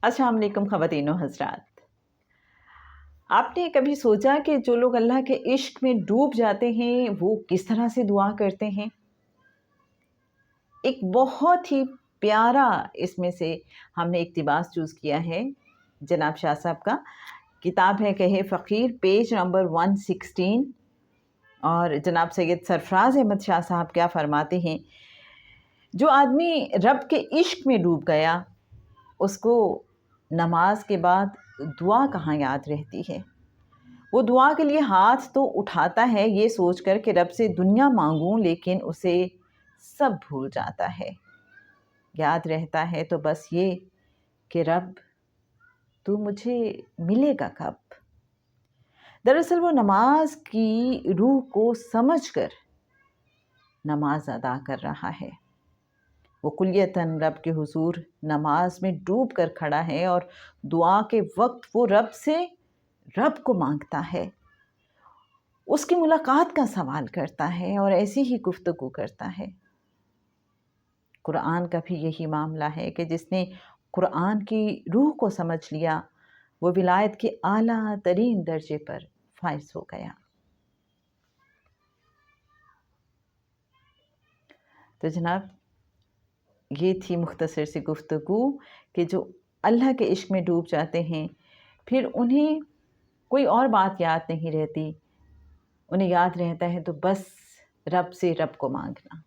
السلام علیکم خواتین و حضرات، آپ نے کبھی سوچا کہ جو لوگ اللہ کے عشق میں ڈوب جاتے ہیں وہ کس طرح سے دعا کرتے ہیں؟ ایک بہت ہی پیارا اس میں سے ہم نے اقتباس چوز کیا ہے جناب شاہ صاحب کا، کتاب ہے کہے فقیر، پیج نمبر 116، اور جناب سید سرفراز احمد شاہ صاحب کیا فرماتے ہیں، جو آدمی رب کے عشق میں ڈوب گیا اس کو نماز کے بعد دعا کہاں یاد رہتی ہے؟ وہ دعا کے لیے ہاتھ تو اٹھاتا ہے یہ سوچ کر کہ رب سے دنیا مانگوں، لیکن اسے سب بھول جاتا ہے۔ یاد رہتا ہے تو بس یہ کہ رب تو مجھے ملے گا کب؟ دراصل وہ نماز کی روح کو سمجھ کر نماز ادا کر رہا ہے، وہ کلیتاً رب کے حضور نماز میں ڈوب کر کھڑا ہے اور دعا کے وقت وہ رب کو مانگتا ہے، اس کی ملاقات کا سوال کرتا ہے اور ایسی ہی گفتگو کرتا ہے۔ قرآن کا بھی یہی معاملہ ہے کہ جس نے قرآن کی روح کو سمجھ لیا وہ ولایت کے اعلیٰ ترین درجے پر فائز ہو گیا۔ تو جناب یہ تھی مختصر سی گفتگو کہ جو اللہ کے عشق میں ڈوب جاتے ہیں پھر انہیں کوئی اور بات یاد نہیں رہتی، انہیں یاد رہتا ہے تو بس رب سے رب کو مانگنا۔